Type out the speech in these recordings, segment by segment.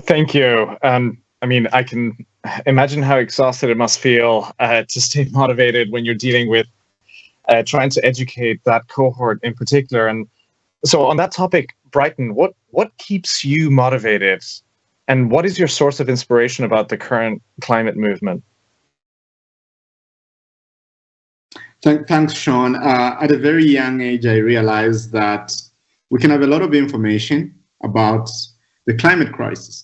Thank you. I mean, I can imagine how exhausted it must feel to stay motivated when you're dealing with trying to educate that cohort in particular. And so, on that topic, Brighton, what keeps you motivated, and what is your source of inspiration about the current climate movement? Thanks, Sean. At a very young age, I realized that we can have a lot of information about the climate crisis.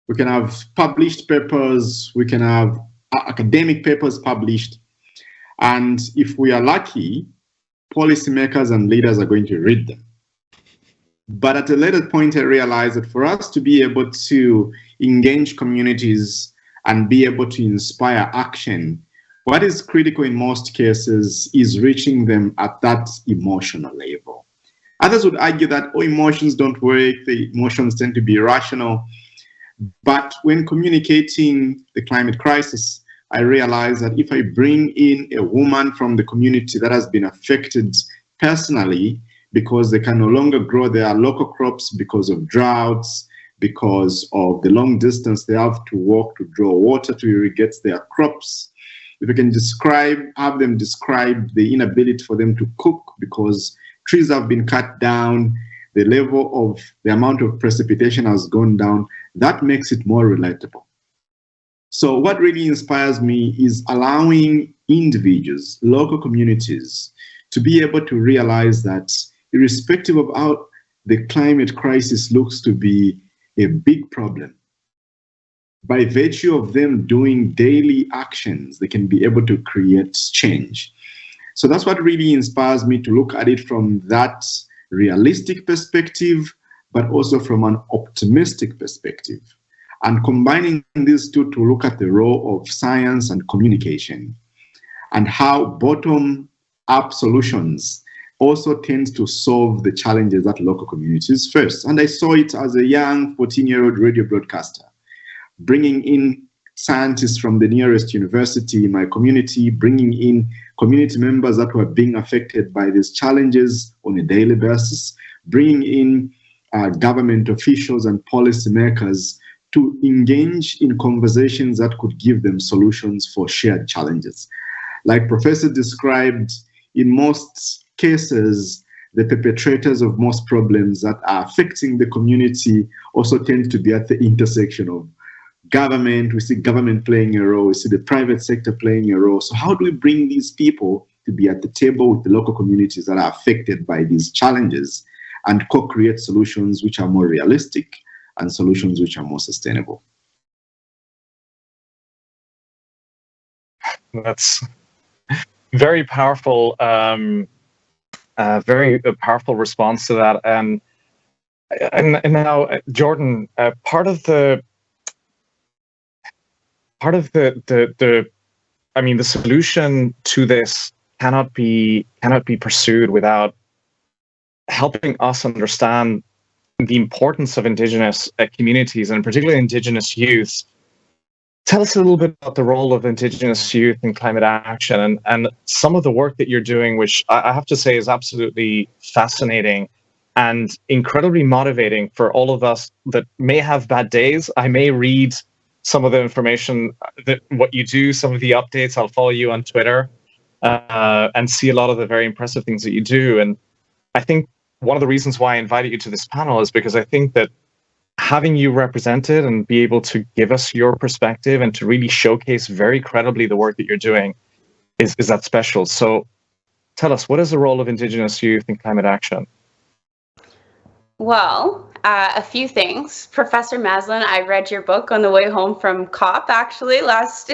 We can have published papers, we can have academic papers published, and if we are lucky, policymakers and leaders are going to read them. But at a later point, I realized that for us to be able to engage communities and be able to inspire action, what is critical in most cases is reaching them at that emotional level. Others would argue that, oh, emotions don't work, the emotions tend to be irrational. But when communicating the climate crisis, I realized that if I bring in a woman from the community that has been affected personally, because they can no longer grow their local crops because of droughts, because of the long distance they have to walk to draw water to irrigate their crops. If we can have them describe the inability for them to cook because trees have been cut down, the level of the amount of precipitation has gone down, that makes it more relatable. So what really inspires me is allowing individuals, local communities, to be able to realize that irrespective of how the climate crisis looks to be a big problem, by virtue of them doing daily actions, they can be able to create change. So that's what really inspires me to look at it from that realistic perspective, but also from an optimistic perspective. And combining these two to look at the role of science and communication and how bottom-up solutions also tends to solve the challenges that local communities face. And I saw it as a young 14-year-old radio broadcaster, bringing in scientists from the nearest university in my community, bringing in community members that were being affected by these challenges on a daily basis, bringing in government officials and policymakers to engage in conversations that could give them solutions for shared challenges. Like Professor described, in most cases, the perpetrators of most problems that are affecting the community also tend to be at the intersection of government. We see government playing a role, we see the private sector playing a role. So how do we bring these people to be at the table with the local communities that are affected by these challenges and co-create solutions which are more realistic and solutions which are more sustainable? That's very powerful, very powerful response to that. And now, Jordan, part of the I mean, the solution to this cannot be pursued without helping us understand the importance of Indigenous communities, and particularly Indigenous youth. Tell us a little bit about the role of Indigenous youth in climate action and some of the work that you're doing, which I have to say is absolutely fascinating and incredibly motivating for all of us that may have bad days. I may read some of the information that what you do, some of the updates. I'll follow you on Twitter and see a lot of the very impressive things that you do. And I think one of the reasons why I invited you to this panel is because I think that having you represented and be able to give us your perspective and to really showcase very credibly the work that you're doing is that special. So tell us, what is the role of Indigenous youth in climate action? Well, a few things. Professor Maslin, I read your book on the way home from COP actually last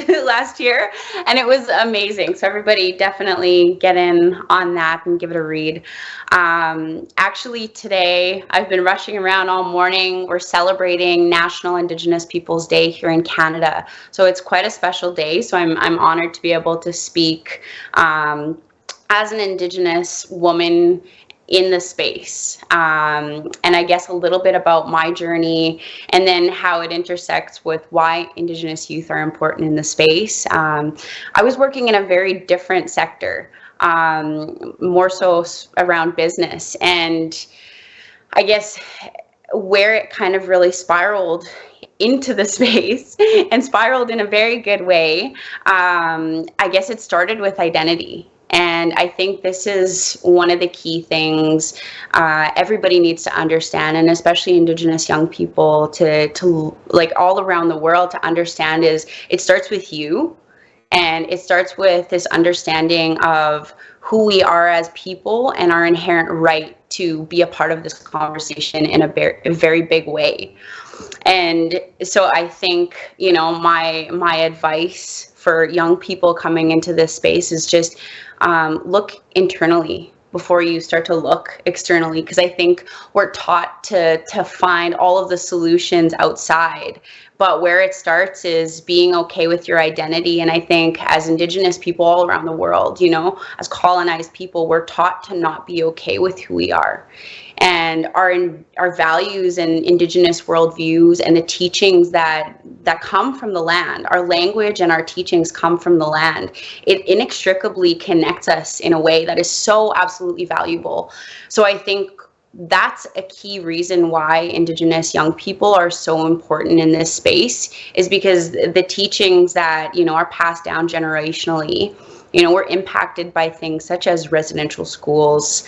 year, and it was amazing. So everybody definitely get in on that and give it a read. Actually today, I've been rushing around all morning. We're celebrating National Indigenous Peoples Day here in Canada. So it's quite a special day. So I'm honored to be able to speak as an Indigenous woman in the space, and I guess a little bit about my journey and then how it intersects with why Indigenous youth are important in the space. I was working in a very different sector, more so around business, and I guess where it kind of really spiraled into the space and spiraled in a very good way, I guess it started with identity. And I think this is one of the key things everybody needs to understand, and especially Indigenous young people to like all around the world to understand, is it starts with you. And it starts with this understanding of who we are as people and our inherent right to be a part of this conversation in a very big way. And so I think, you know, my advice for young people coming into this space is just look internally before you start to look externally, because I think we're taught to find all of the solutions outside. But where it starts is being okay with your identity. And I think as Indigenous people all around the world, you know, as colonized people, we're taught to not be okay with who we are. And our values and Indigenous worldviews and the teachings that come from the land, our language and our teachings come from the land. It inextricably connects us in a way that is so absolutely valuable. So I think that's a key reason why Indigenous young people are so important in this space, is because the teachings that, you know, are passed down generationally, you know, we're impacted by things such as residential schools,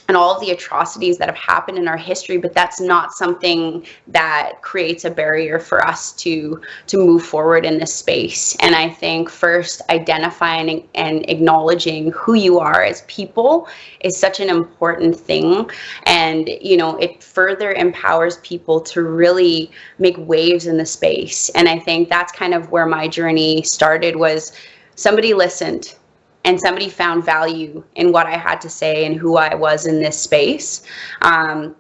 and all of the atrocities that have happened in our history, but that's not something that creates a barrier for us to move forward in this space. And I think first identifying and acknowledging who you are as people is such an important thing. And, you know, it further empowers people to really make waves in the space. And I think that's kind of where my journey started, was somebody listened. And somebody found value in what I had to say and who I was in this space. And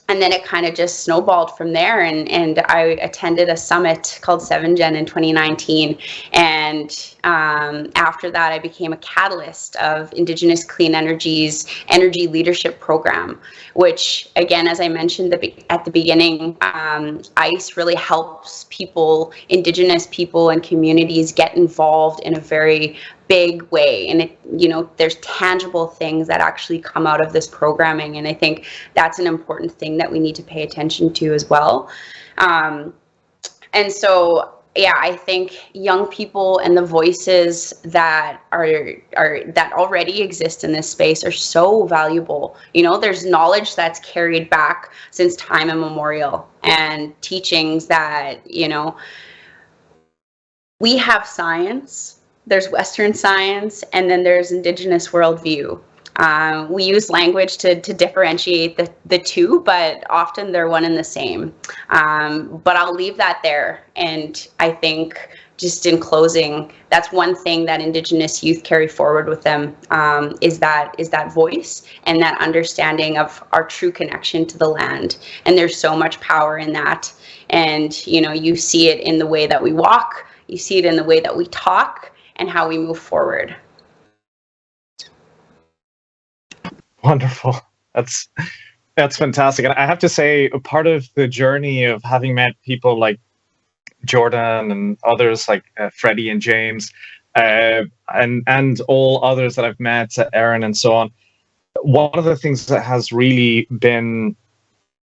then it kind of just snowballed from there. And I attended a summit called 7Gen in 2019. And after that, I became a catalyst of Indigenous Clean Energy's Energy Leadership Program, which, again, as I mentioned at the beginning, ICE really helps people, Indigenous people and communities, get involved in a very big way. And it, you know, there's tangible things that actually come out of this programming. And I think that's an important thing that we need to pay attention to as well. And so, yeah, I think young people and the voices that that already exist in this space are so valuable. You know, there's knowledge that's carried back since time immemorial, and teachings that, you know, we have science. There's Western science, and then there's Indigenous worldview. We use language to differentiate the two, but often they're one and the same. But I'll leave that there. And I think, just in closing, that's one thing that Indigenous youth carry forward with them, is that voice and that understanding of our true connection to the land. And there's so much power in that. And, you know, you see it in the way that we walk, you see it in the way that we talk, and how we move forward. Wonderful. That's fantastic. And I have to say, a part of the journey of having met people like Jordan and others like Freddie and James, and all others that I've met, Aaron and so on, one of the things that has really been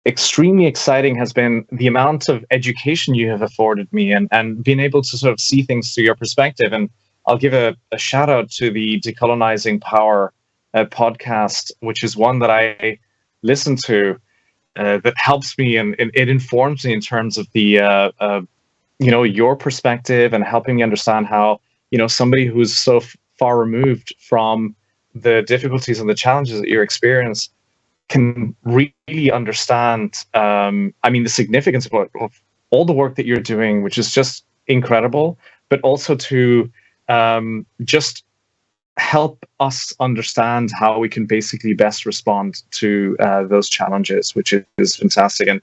extremely exciting has been the amount of education you have afforded me, and being able to sort of see things through your perspective. And I'll give a shout out to the Decolonizing Power podcast, which is one that I listen to, that helps me, and it informs me in terms of the you know, your perspective, and helping me understand how, you know, somebody who's so far removed from the difficulties and the challenges that you experience can really understand, I mean, the significance of all the work that you're doing, which is just incredible, but also to just help us understand how we can basically best respond to those challenges, which is fantastic. And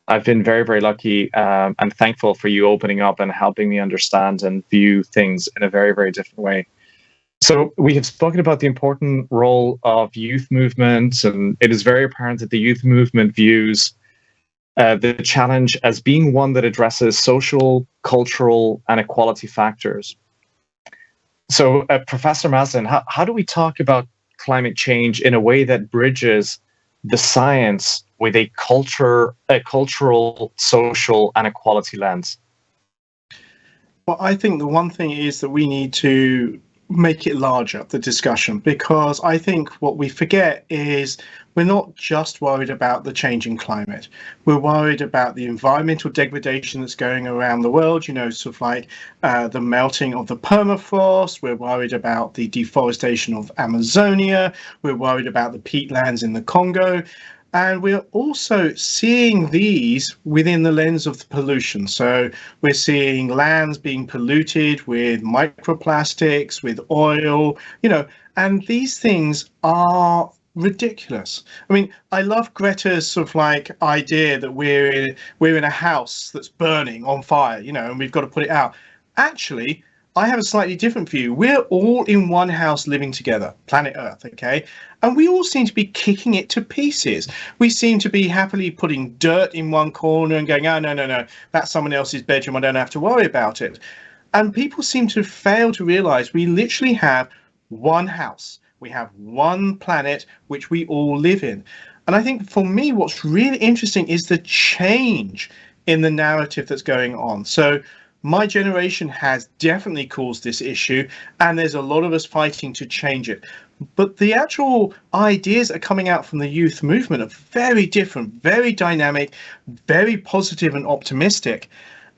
I've been very, very lucky and thankful for you opening up and helping me understand and view things in a very, very different way. So we have spoken about the important role of youth movements, and it is very apparent that the youth movement views the challenge as being one that addresses social, cultural, and equality factors. So, Professor Maslin, how do we talk about climate change in a way that bridges the science with a cultural, social, and equality lens? Well, I think the one thing is that we need to make it larger, the discussion, because I think what we forget is we're not just worried about the changing climate. We're worried about the environmental degradation that's going around the world, sort of like the melting of the permafrost. We're worried about the deforestation of Amazonia. We're worried about the peatlands in the Congo. And we're also seeing these within the lens of the pollution. So we're seeing lands being polluted with microplastics, with oil, and these things are ridiculous. I mean, I love Greta's sort of like idea that we're in a house that's burning on fire, and we've got to put it out. Actually, I have a slightly different view. We're all in one house living together, planet Earth, okay? And we all seem to be kicking it to pieces. We seem to be happily putting dirt in one corner and going, oh, no, that's someone else's bedroom. I don't have to worry about it. And people seem to fail to realize we literally have one house. We have one planet which we all live in. And I think for me, what's really interesting is the change in the narrative that's going on. So my generation has definitely caused this issue, and there's a lot of us fighting to change it. But the actual ideas that are coming out from the youth movement are very different, very dynamic, very positive and optimistic.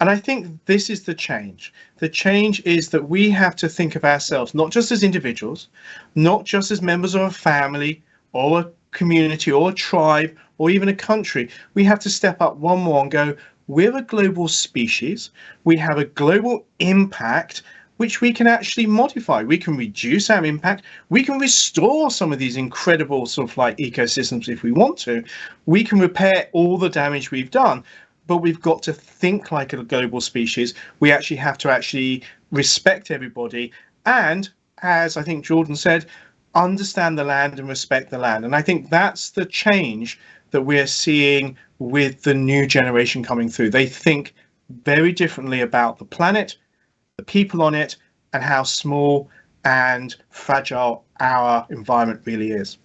And I think this is the change. The change is that we have to think of ourselves, not just as individuals, not just as members of a family or a community or a tribe or even a country. We have to step up one more and go, we're a global species. We have a global impact, which we can actually modify. We can reduce our impact. We can restore some of these incredible sort of like ecosystems if we want to. We can repair all the damage we've done, but we've got to think like a global species. We actually have to actually respect everybody. And as I think Jordan said, understand the land and respect the land. And I think that's the change that we're seeing with the new generation coming through. They think very differently about the planet, the people on it, and how small and fragile our environment really is.